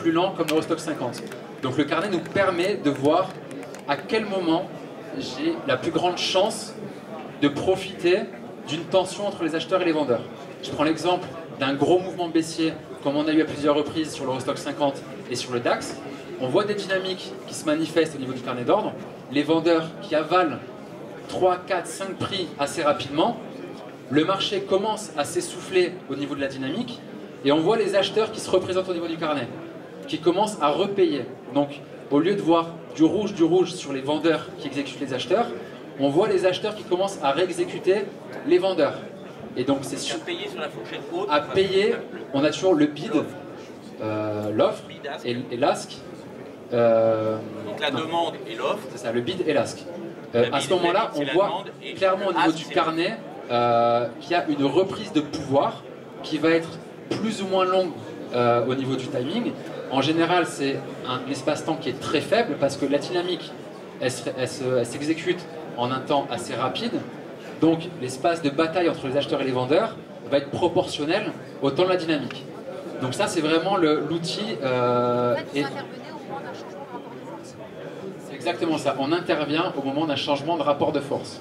plus lent comme l'Eurostoxx 50. Donc le carnet nous permet de voir à quel moment j'ai la plus grande chance de profiter d'une tension entre les acheteurs et les vendeurs. Je prends l'exemple d'un gros mouvement baissier, comme on a eu à plusieurs reprises sur l'Eurostoxx 50 et sur le DAX. On voit des dynamiques qui se manifestent au niveau du carnet d'ordre. Les vendeurs qui avalent 3, 4, 5 prix assez rapidement. Le marché commence à s'essouffler au niveau de la dynamique. Et on voit les acheteurs qui se représentent au niveau du carnet, qui commencent à repayer. Donc, au lieu de voir du rouge sur les vendeurs qui exécutent les acheteurs, on voit les acheteurs qui commencent à réexécuter les vendeurs. Et donc, c'est sûr. À payer sur la fourchette haute. À payer, on a toujours le bid, l'offre et l'ask. Donc la demande et l'offre. C'est ça, le bid et l'ask. À ce moment-là, on voit clairement au niveau du carnet qu'il y a une reprise de pouvoir qui va être plus ou moins longue au niveau du timing. En général, c'est un espace-temps qui est très faible parce que la dynamique, elle s'exécute en un temps assez rapide. Donc l'espace de bataille entre les acheteurs et les vendeurs va être proportionnel au temps de la dynamique. Donc ça, c'est vraiment l'outil. C'est exactement ça. On intervient au moment d'un changement de rapport de force.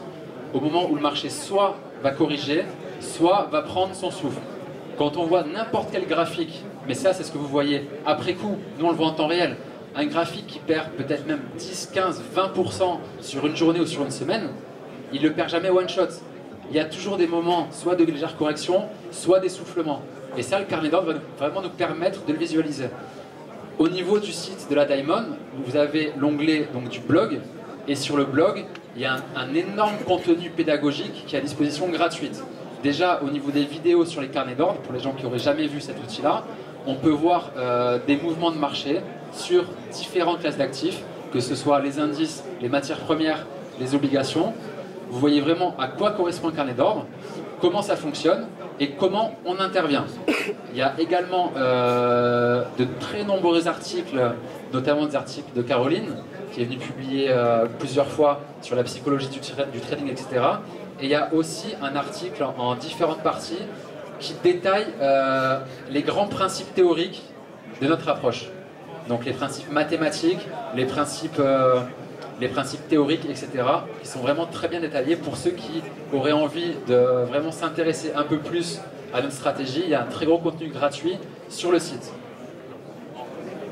Au moment où le marché soit va corriger, soit va prendre son souffle. Quand on voit n'importe quel graphique, mais ça c'est ce que vous voyez après coup, nous on le voit en temps réel, un graphique qui perd peut-être même 10, 15, 20% sur une journée ou sur une semaine, il ne le perd jamais one shot. Il y a toujours des moments, soit de légère correction, soit d'essoufflement. Et ça, le carnet d'ordre va vraiment nous permettre de le visualiser. Au niveau du site de la Diamond, vous avez l'onglet du blog, et sur le blog, il y a un énorme contenu pédagogique qui est à disposition gratuite. Déjà, au niveau des vidéos sur les carnets d'ordre, pour les gens qui n'auraient jamais vu cet outil-là, on peut voir des mouvements de marché sur différentes classes d'actifs, que ce soit les indices, les matières premières, les obligations. Vous voyez vraiment à quoi correspond le carnet d'ordre, comment ça fonctionne et comment on intervient. Il y a également de très nombreux articles, notamment des articles de Caroline, qui est venue publier plusieurs fois sur la psychologie du trading, etc. Et il y a aussi un article en différentes parties qui détaille les grands principes théoriques de notre approche. Donc les principes mathématiques, les principes théoriques, etc. qui sont vraiment très bien détaillés pour ceux qui auraient envie de vraiment s'intéresser un peu plus à notre stratégie. Il y a un très gros contenu gratuit sur le site.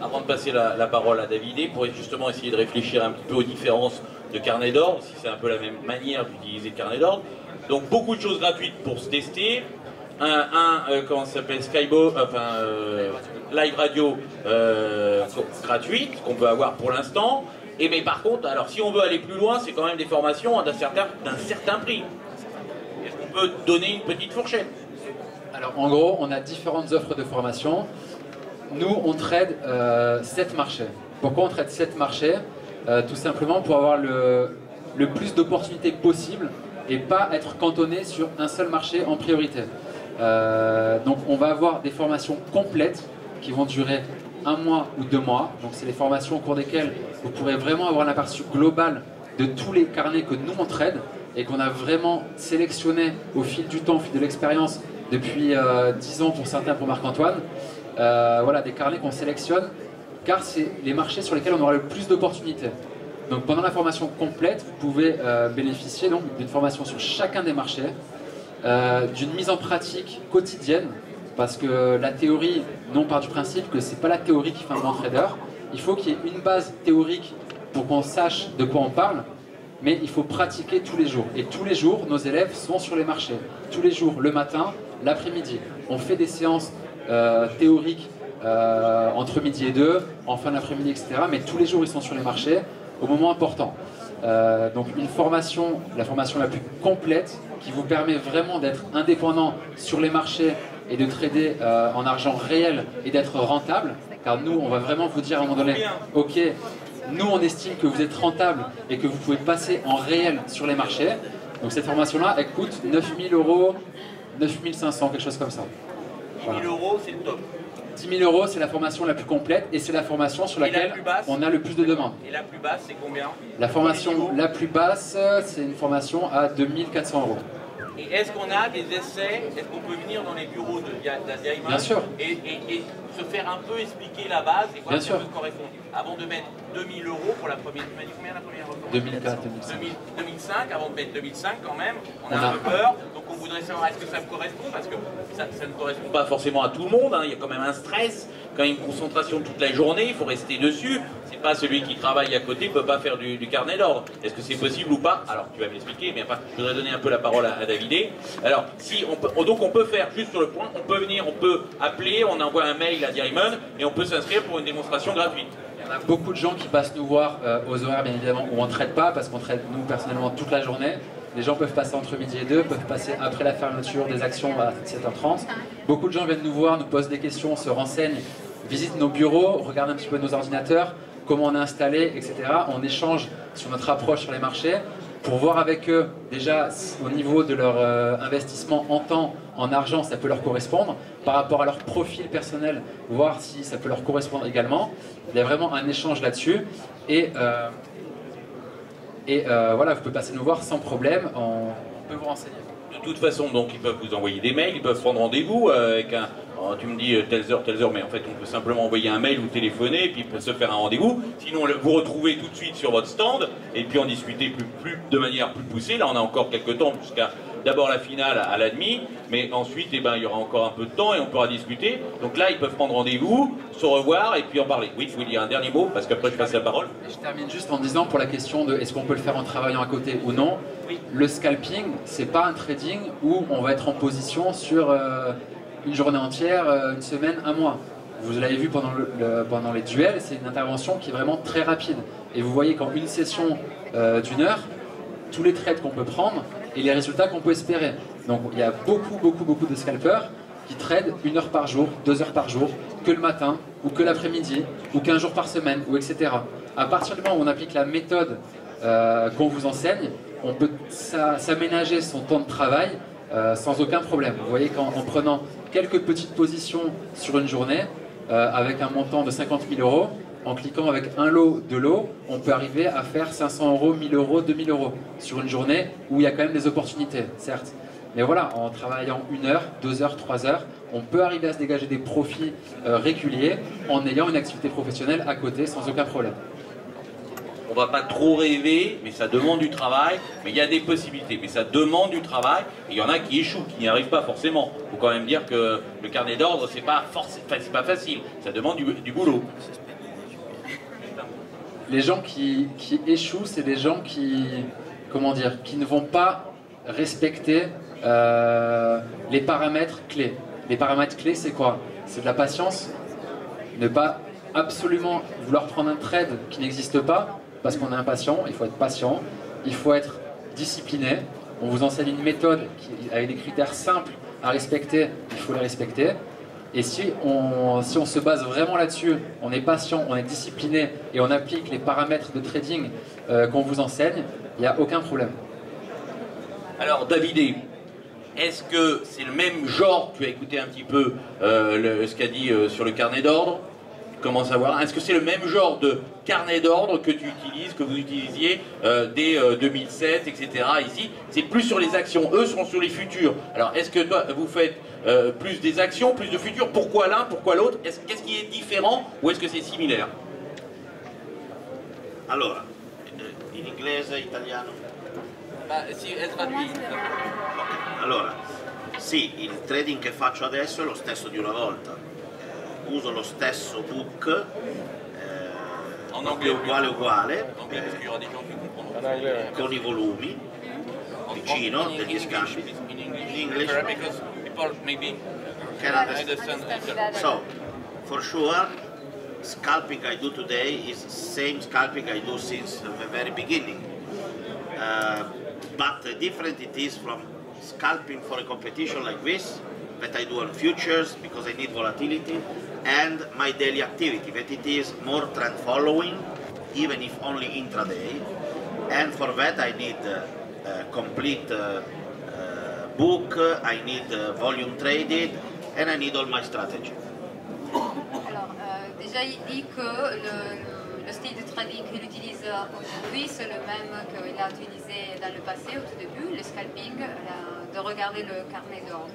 Avant de passer la parole à David, pour justement essayer de réfléchir un petit peu aux différences de carnet d'ordre, si c'est un peu la même manière d'utiliser le carnet d'ordre. Donc beaucoup de choses gratuites pour se tester. Comment ça s'appelle, Live Radio gratuite qu'on peut avoir pour l'instant. Mais par contre, alors si on veut aller plus loin, c'est quand même des formations d'un certain prix. Est-ce qu'on peut donner une petite fourchette? Alors en gros, on a différentes offres de formation. Nous, on trade 7 marchés. Pourquoi on trade 7 marchés? Tout simplement pour avoir le plus d'opportunités possible et pas être cantonné sur un seul marché en priorité. Donc on va avoir des formations complètes qui vont durer 1 mois ou 2 mois. Donc c'est les formations au cours desquelles vous pourrez vraiment avoir un aperçu global de tous les carnets que nous on trade et qu'on a vraiment sélectionné au fil du temps, au fil de l'expérience depuis 10 ans pour certains, pour Marc-Antoine. Voilà, des carnets qu'on sélectionne car c'est les marchés sur lesquels on aura le plus d'opportunités. Donc pendant la formation complète, vous pouvez bénéficier d'une formation sur chacun des marchés, d'une mise en pratique quotidienne, parce que la théorie, nous on part du principe que c'est pas la théorie qui fait un bon trader. Il faut qu'il y ait une base théorique pour qu'on sache de quoi on parle, mais il faut pratiquer tous les jours. Et tous les jours, nos élèves sont sur les marchés. Tous les jours, le matin, l'après-midi. On fait des séances théoriques entre midi et 2, en fin d'après-midi, etc. Mais tous les jours, ils sont sur les marchés au moment important. Donc une formation, la formation la plus complète, qui vous permet vraiment d'être indépendant sur les marchés et de trader en argent réel et d'être rentable, car nous on va vraiment vous dire à un moment donné, ok, nous on estime que vous êtes rentable et que vous pouvez passer en réel sur les marchés. Donc cette formation là elle coûte 9 000 €, 9 500, quelque chose comme ça. 10 000 € c'est le top. 10 000 € c'est la formation la plus complète et c'est la formation sur laquelle on a le plus de demandes. Et la plus basse c'est combien? La formation la plus basse c'est une formation à 2 400 €. Et est-ce qu'on a des essais? Est-ce qu'on peut venir dans les bureaux de Diamond Bien sûr. Et se faire un peu expliquer la base et voir Bien si sûr. ça peut correspondre? Avant de mettre 2000 € pour la première, tu m'as dit combien la première record? 2004, 2005. 2005, avant de mettre 2005 quand même, on a un peu peur, donc on voudrait savoir est-ce que ça me correspond, parce que ça ne correspond pas forcément à tout le monde, hein. Il y a quand même un stress, quand même une concentration toute la journée, il faut rester dessus, c'est pas celui qui travaille à côté ne peut pas faire du carnet d'ordre. Est-ce que c'est possible ou pas? Alors tu vas me l'expliquer, mais enfin, je voudrais donner un peu la parole à Davidé. Alors, si on peut, donc on peut faire, juste sur le point, on peut venir, on peut appeler, on envoie un mail à Diamond et on peut s'inscrire pour une démonstration gratuite. Il y en a beaucoup de gens qui passent nous voir aux horaires, bien évidemment, où on ne traite pas, parce qu'on traite, nous, personnellement, toute la journée. Les gens peuvent passer entre midi et 2, peuvent passer après la fermeture des actions à 7h30. Beaucoup de gens viennent nous voir, nous posent des questions, se renseignent, visitent nos bureaux, regardent un petit peu nos ordinateurs, comment on est installé, etc. On échange sur notre approche sur les marchés pour voir avec eux, déjà, au niveau de leur investissement en temps, en argent, ça peut leur correspondre. Par rapport à leur profil personnel, voir si ça peut leur correspondre également. Il y a vraiment un échange là-dessus. Et voilà, vous pouvez passer nous voir sans problème, on peut vous renseigner. De toute façon, donc, ils peuvent vous envoyer des mails, ils peuvent prendre rendez-vous avec un... Oh, tu me dis telles heures, mais en fait, on peut simplement envoyer un mail ou téléphoner, et puis se faire un rendez-vous. Sinon, vous retrouvez tout de suite sur votre stand, et puis en discuter de manière plus poussée. Là, on a encore quelques temps jusqu'à d'abord la finale à la demi, mais ensuite, eh ben, il y aura encore un peu de temps et on pourra discuter. Donc là, ils peuvent prendre rendez-vous, se revoir et puis en parler. Oui, je voulais dire un dernier mot, parce qu'après, je passe la parole. Je termine juste en disant, pour la question de est-ce qu'on peut le faire en travaillant à côté ou non, oui. Le scalping, c'est pas un trading où on va être en position sur une journée entière, une semaine, un mois. Vous l'avez vu pendant les duels, c'est une intervention qui est vraiment très rapide. Et vous voyez qu'en une session d'une heure, tous les trades qu'on peut prendre et les résultats qu'on peut espérer. Donc il y a beaucoup de scalpers qui tradent 1 heure par jour, 2 heures par jour, que le matin, ou que l'après-midi, ou qu'un jour par semaine, ou etc. À partir du moment où on applique la méthode qu'on vous enseigne, on peut s'aménager son temps de travail sans aucun problème. Vous voyez qu'en prenant quelques petites positions sur une journée, avec un montant de 50 000 €, en cliquant avec un lot, 2 lots, on peut arriver à faire 500 €, 1000 €, 2000 € sur une journée où il y a quand même des opportunités, certes. Mais voilà, en travaillant 1 heure, 2 heures, 3 heures, on peut arriver à se dégager des profits réguliers en ayant une activité professionnelle à côté sans aucun problème. On va pas trop rêver, mais ça demande du travail. Mais il y a des possibilités, mais ça demande du travail. Et il y en a qui échouent, qui n'y arrivent pas forcément. Il faut quand même dire que le carnet d'ordre, c'est pas facile. Ça demande du boulot. Les gens qui échouent, c'est des gens qui, comment dire, qui ne vont pas respecter les paramètres clés. Les paramètres clés, c'est quoi? C'est de la patience, ne pas absolument vouloir prendre un trade qui n'existe pas, parce qu'on est impatient, il faut être patient, il faut être discipliné. On vous enseigne une méthode avec des critères simples à respecter, il faut les respecter. Et si on se base vraiment là-dessus, on est patient, on est discipliné et on applique les paramètres de trading qu'on vous enseigne, il n'y a aucun problème. Alors Davidé, est-ce que c'est le même genre, tu as écouté un petit peu ce qu'a dit sur le carnet d'ordre, comment savoir, est-ce que c'est le même genre de carnet d'ordre que tu utilises, que vous utilisiez dès 2007, etc. ici? C'est plus sur les actions, eux sont sur les futurs. Alors est-ce que toi, vous faites plus des actions, plus de futurs? Pourquoi l'un, pourquoi l'autre? Qu'est-ce qui est différent ou est-ce que c'est similaire? Allora, in inglese, italiano? Sì, è traduito. Allora, sì, il trading che faccio adesso è lo stesso di una volta. Uso lo stesso book, proprio uguale, con i volumi, vicino, degli scambi. In English? Because people maybe Can understand. So, for sure, scalping I do today is the same scalping I do since the very beginning. But different it is from scalping for a competition like this, that I do on futures because I need volatility, and my daily activity, that it is more trend following, even if only intraday. And for that I need a complete book, I need volume traded, and I need all my strategy. Alors, déjà il dit que Le style de trading qu'il utilise aujourd'hui, c'est le même qu'il a utilisé dans le passé, au tout début, le scalping, de regarder le carnet d'ordre.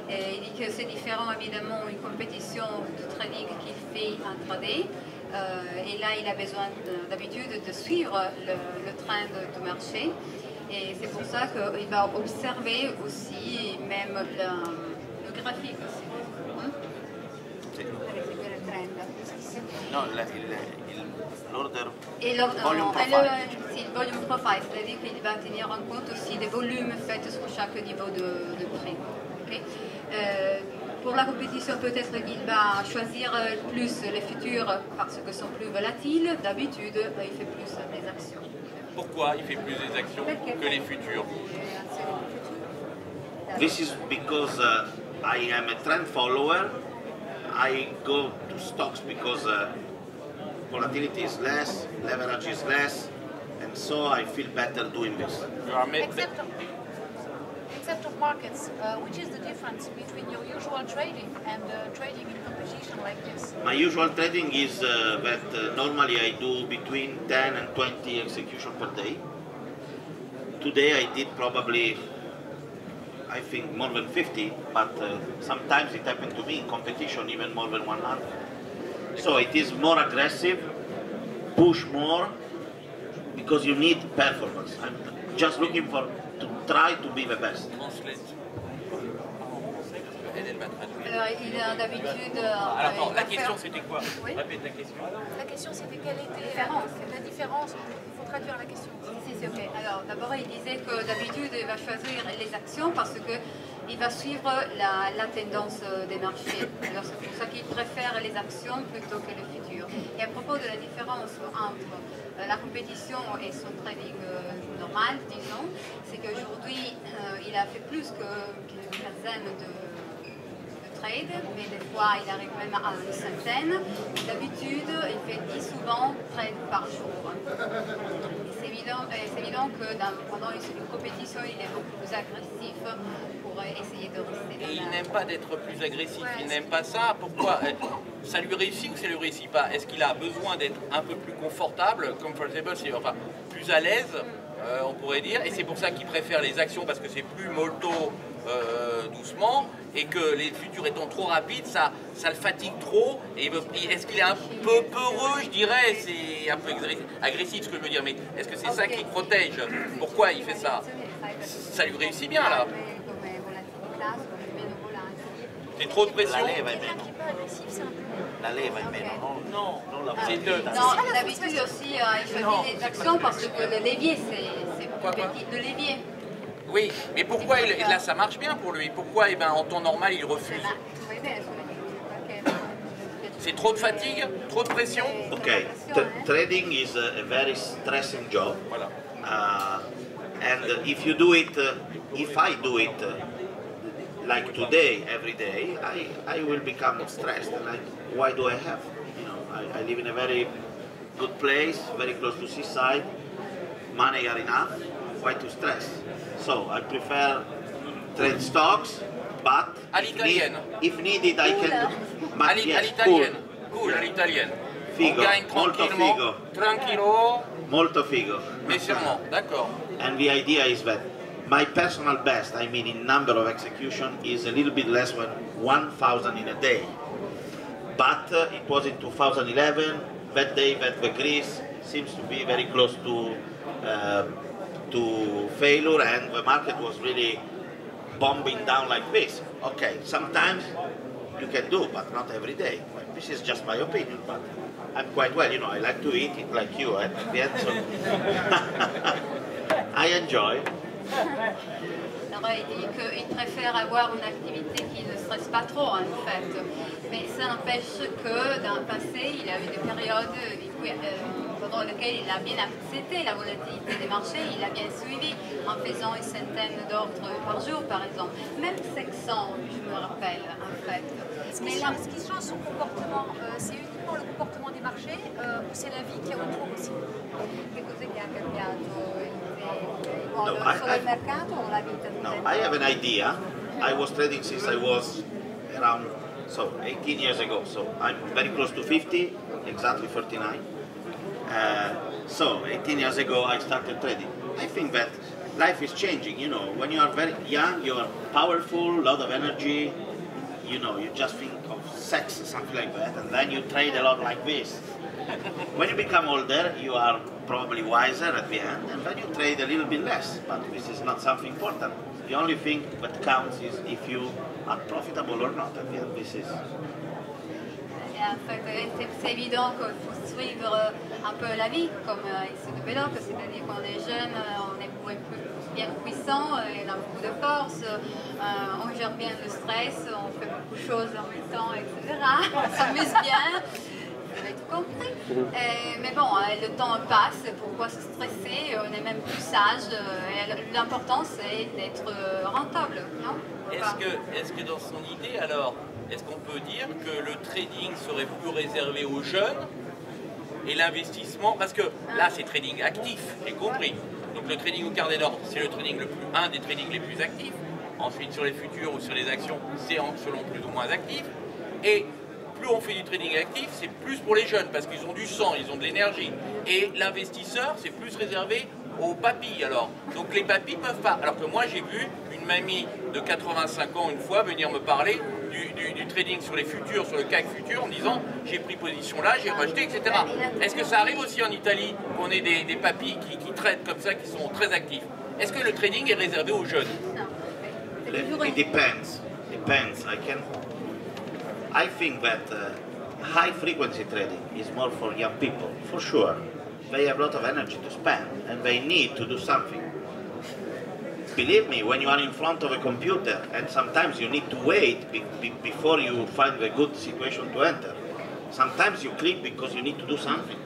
Et il dit que c'est différent évidemment une compétition de trading qu'il fait intraday. Et là, il a besoin d'habitude de suivre le trend du marché. Et c'est pour ça qu'il va observer aussi même le graphique aussi. Sì. Per seguire il trend. No, l'order Et volume profile. si, le volume profile, c'est-à-dire qu'il va tenir en compte aussi des volumes faits sur chaque niveau de prix. Okay. Pour la compétition, peut-être qu'il va choisir plus les futurs parce que sont plus volatiles. D'habitude, il fait plus des actions. Pourquoi il fait plus des actions que les futurs? This is because I am a trend follower. I go to stocks because volatility is less, leverage is less, and so I feel better doing this. Except of markets, which is the difference between your usual trading and trading in competition like this? My usual trading is that normally I do between 10 and 20 execution per day. Today I did probably, I think, more than 50, but sometimes it happened to me in competition even more than 100. So it is more aggressive, push more, because you need performance. I'm just looking to try to be the best. Alors, il a d'habitude... Alors, la question c'était quoi? Oui. Répète la question. La question c'était quelle était la différence? Il faut traduire la question. Si, ok. Alors, d'abord, il disait que d'habitude, il va choisir les actions parce qu'il va suivre la tendance des marchés. Alors, c'est pour ça qu'il préfère les actions plutôt que le futur. Et à propos de la différence entre la compétition et son trading normal, disons, c'est qu'aujourd'hui, il a fait plus qu'une quinzaine de trades, mais des fois, il arrive même à une centaine. D'habitude, il fait 10 souvent trades par jour. C'est évident que pendant une compétition, il est beaucoup plus agressif pour essayer de rester dans Et il n'aime pas d'être plus agressif, il n'aime pas ça. Pourquoi? Ça lui réussit ou ça lui réussit pas? Est-ce qu'il a besoin d'être un peu plus confortable, comfortable, enfin plus à l'aise, on pourrait dire, et c'est pour ça qu'il préfère les actions parce que c'est plus molto doucement, et que les futurs étant trop rapides, ça le fatigue trop. Et est-ce qu'il est un peu peureux, je dirais? C'est un peu agressif ce que je veux dire, mais est-ce que c'est ça qui le protège? Pourquoi il fait ça? Ça lui réussit bien là. C'est trop de pression. La leva è meno, non la C'est Non, d'habitude aussi, il choisit les actions parce que le levier, c'est plus petit de levier. Oui, mais pourquoi là ça marche bien pour lui? Pourquoi en temps normal il refuse? C'est trop de fatigue, trop de pression? Okay, trading is a very stressing job. Voilà. And if you do it, if I do it like today, every day, I will become stressed. Like, why do I have? You know, I live in a very good place, very close to seaside. Money are enough. Why to stress? So I prefer trade stocks, but if needed, I can do. But yes, All'italienne. Cool, all'italienne. Figo, On gagne molto tranquillement, figo. tranquillo, Molto figo. mais sûrement, d'accord. And the idea is that my personal best, I mean in number of execution, is a little bit less than 1,000 in a day. But it was in 2011, that day that the Greece seems to be very close to failure, and the market was really bombing down like this. Okay, sometimes you can do, but not every day. Well, this is just my opinion, but I'm quite well, you know, I like to eat it like you, at the end, so I enjoy. Alors, il dit qu'il préfère avoir une activité qui ne stresse pas trop, en fait. Mais ça n'empêche que dans le passé, il a eu des périodes pendant lesquelles il a bien accepté la volatilité des marchés, il a bien suivi en faisant une centaine d'ordres par jour, par exemple. Même 500, je me rappelle, en fait. Ce qui change son comportement, c'est uniquement le comportement des marchés ou c'est la vie qui est autour aussi? Che cos'è che ha cambiato solo il mercato o la vita? No, I have an idea. I was trading since I was around 18 years ago, so I'm very close to 50, exactly 39. So 18 years ago I started trading. I think that life is changing, you know. When you are very young, you are powerful, a lot of energy, you know, you just think of sex or something like that, and then you trade a lot like this. When you become older, you are probably wiser at the end, and then you trade a little bit less, but this is not something important. The only thing that counts is if you are profitable or not at the end. This is... En fait, c'est évident qu'il faut suivre un peu la vie, comme ici de Belloc, c'est-à-dire qu'on est jeune, on est bien puissant, on a beaucoup de force, on gère bien le stress, on fait beaucoup de choses en même temps, etc. On s'amuse bien, vous avez tout compris. Mais bon, le temps passe, pourquoi se stresser, on est même plus sage, et l'important c'est d'être rentable, non? Est-ce que dans son idée, alors, est-ce qu'on peut dire que le trading serait plus réservé aux jeunes et l'investissement, parce que là c'est trading actif, j'ai compris. Donc le trading au carnet d'ordre, c'est un des tradings les plus actifs. Ensuite sur les futurs ou sur les actions, c'est selon plus ou moins actif. Et plus on fait du trading actif, c'est plus pour les jeunes, parce qu'ils ont du sang, ils ont de l'énergie. Et l'investisseur, c'est plus réservé aux papis alors. Donc les papis peuvent pas. Alors que moi j'ai vu une mamie de 85 ans une fois venir me parler du trading sur les futurs, sur le CAC futur, en disant j'ai pris position là, j'ai racheté, etc. Est-ce que ça arrive aussi en Italie qu'on ait des papis qui traitent comme ça, qui sont très actifs? Est-ce que le trading est réservé aux jeunes? It depends. I think that high frequency trading is more for young people, for sure. They have a lot of energy to spend and they need to do something. Believe me, when you are in front of a computer and sometimes you need to wait before you find a good situation to enter. Sometimes you click because you need to do something.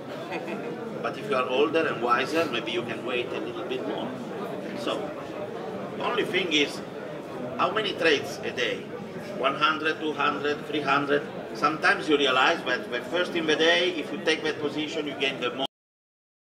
But if you are older and wiser, maybe you can wait a little bit more. So, the only thing is, how many trades a day? 100, 200, 300? Sometimes you realize that first in the day, if you take that position, you gain the